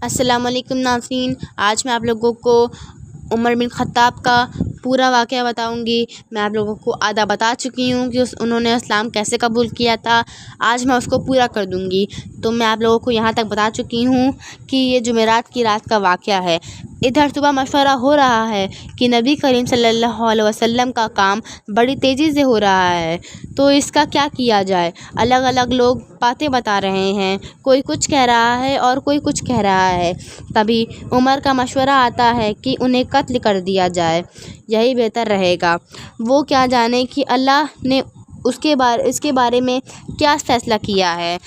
السلام علیکم ناظرین، آج میں آپ لوگوں کو عمر بن خطاب کا پورا واقعہ بتاؤں گی۔ میں آپ لوگوں کو آدھا بتا چکی ہوں کہ انہوں نے اسلام کیسے قبول کیا تھا۔ آج میں اس کو پورا کر دوں گی۔ تو میں آپ لوگوں کو یہاں تک بتا چکی ہوں کہ یہ جمعرات کی رات کا واقعہ ہے۔ ادھر صبح مشورہ ہو رہا ہے کہ نبی کریم صلی اللہ علیہ وسلم کا کام بڑی تیزی سے ہو رہا ہے، تو اس کا کیا کیا جائے۔ الگ الگ لوگ باتیں بتا رہے ہیں، کوئی کچھ کہہ رہا ہے اور کوئی کچھ کہہ رہا ہے۔ تبھی عمر کا مشورہ آتا ہے کہ انہیں قتل کر دیا جائے، یہی بہتر رہے گا۔ وہ کیا جانے کہ اللہ نے اس کے بارے میں کیا فیصلہ کیا ہے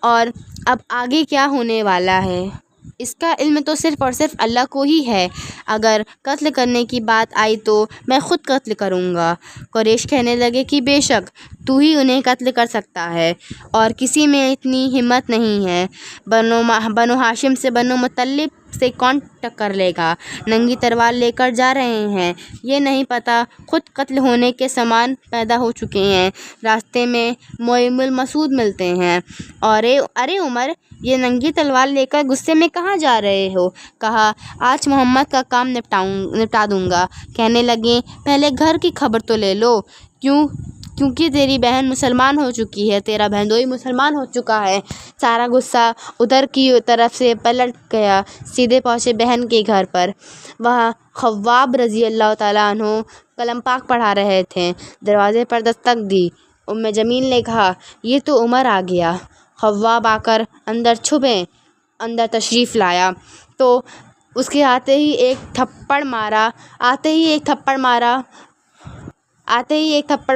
اور اب آگے کیا ہونے والا ہے، اس کا علم تو صرف اور صرف اللہ کو ہی ہے۔ اگر قتل کرنے کی بات آئی تو میں خود قتل کروں گا۔ قریش کہنے لگے کہ بے شک تو ہی انہیں قتل کر سکتا ہے اور کسی میں اتنی ہمت نہیں ہے۔ بنو ہاشم سے بنو مطلب سے کون ٹکر لے گا؟ ننگی تلوار لے کر جا رہے ہیں، یہ نہیں پتہ خود قتل ہونے کے سامان پیدا ہو چکے ہیں، راستے میں معیم المسعود ملتے ہیں۔ اور ارے عمر، یہ ننگی تلوار لے کر غصے میں کہاں جا رہے ہو؟ کہا آج محمد کا کام نپٹا دوں گا۔ کہنے لگے پہلے گھر کی خبر تو لے لو، کیونکہ تیری بہن مسلمان ہو چکی ہے، تیرا بہنوئی مسلمان ہو چکا ہے۔ سارا غصہ ادھر کی طرف سے پلٹ گیا، سیدھے پہنچے بہن کے گھر پر۔ وہاں خباب رضی اللہ تعالیٰ عنہ کلام پاک پڑھا رہے تھے۔ دروازے پر دستک دی۔ جمیل نے کہا یہ تو عمر آ گیا۔ خباب آ کر اندر تشریف لایا تو اس کے آتے ہی ایک تھپڑ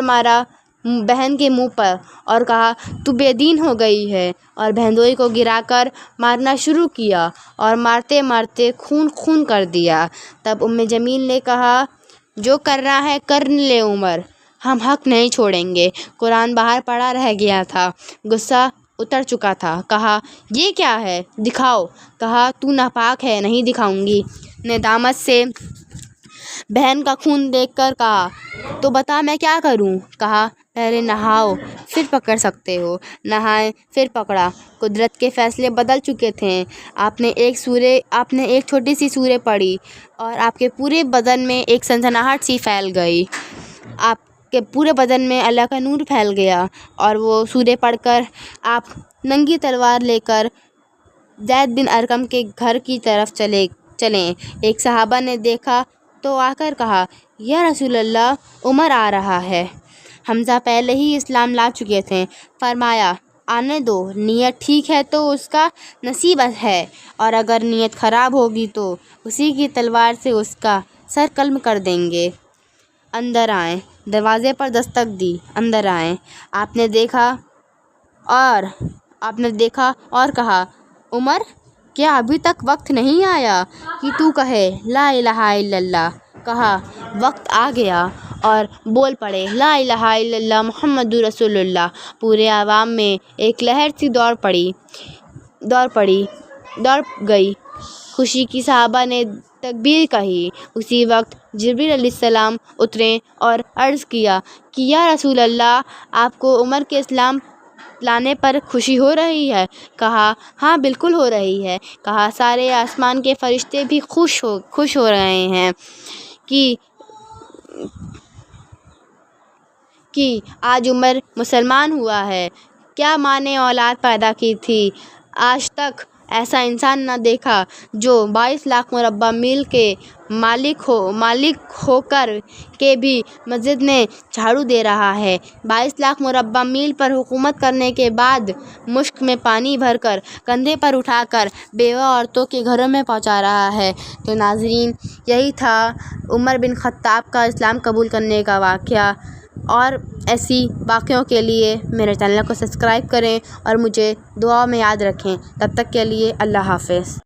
مارا بہن کے منہ پر اور کہا تو بے دین ہو گئی ہے، اور بہنوئی کو گرا کر مارنا شروع کیا اور مارتے مارتے خون کر دیا۔ تب جمیل نے کہا جو کرنا ہے کر لے عمر، ہم حق نہیں چھوڑیں گے۔ قرآن باہر پڑا رہ گیا تھا، غصہ اتر چکا تھا۔ کہا یہ کیا ہے، دکھاؤ۔ کہا تو ناپاک ہے، نہیں دکھاؤں گی۔ ندامت سے بہن کا خون دیکھ کر کہا تو بتا میں کیا کروں؟ کہا پہلے نہاؤ پھر پکڑ سکتے ہو۔ نہائے پھر پکڑا۔ قدرت کے فیصلے بدل چکے تھے۔ آپ نے ایک چھوٹی سی سورہ پڑھی اور آپ کے پورے بدن میں ایک سنسناہٹ سی پھیل گئی۔ آپ کے پورے بدن میں اللہ کا نور پھیل گیا اور وہ سورہ پڑھ کر آپ ننگی تلوار لے کر زید بن ارقم کے گھر کی طرف چلیں۔ ایک صحابہ نے دیکھا تو آ کر کہا یا رسول اللہ، عمر آ رہا ہے۔ حمزہ پہلے ہی اسلام لا چکے تھے۔ فرمایا آنے دو، نیت ٹھیک ہے تو اس کا نصیب ہے، اور اگر نیت خراب ہوگی تو اسی کی تلوار سے اس کا سر قلم کر دیں گے۔ اندر آئیں۔ دروازے پر دستک دی۔ اندر آئیں۔ آپ نے دیکھا اور کہا عمر، کیا ابھی تک وقت نہیں آیا کہ تو کہے لا الہ الا اللہ؟ کہا وقت آ گیا، اور بول پڑے لا الہ الا اللہ محمد رسول اللہ۔ پورے عوام میں ایک لہر سی دوڑ گئی۔ خوشی کی صحابہ نے تکبیر کہی۔ اسی وقت جبریل علیہ السلام اترے اور عرض کیا کہ یا رسول اللہ، آپ کو عمر کے اسلام لانے پر خوشی ہو رہی ہے؟ کہا ہاں بالکل ہو رہی ہے۔ کہا سارے آسمان کے فرشتے بھی خوش ہو رہے ہیں کہ آج عمر مسلمان ہوا ہے۔ کیا ماں نے اولاد پیدا کی تھی، آج تک ایسا انسان نہ دیکھا جو 22 لاکھ مربع میل کے مالک ہو کر کے بھی مسجد میں جھاڑو دے رہا ہے، 22 لاکھ مربع میل پر حکومت کرنے کے بعد مشک میں پانی بھر کر کندھے پر اٹھا کر بیوہ عورتوں کے گھروں میں پہنچا رہا ہے۔ تو ناظرین، یہی تھا عمر بن خطاب کا اسلام قبول کرنے کا واقعہ۔ اور ایسی واقعوں کے لیے میرے چینل کو سبسکرائب کریں اور مجھے دعاؤں میں یاد رکھیں۔ تب تک کے لیے اللہ حافظ۔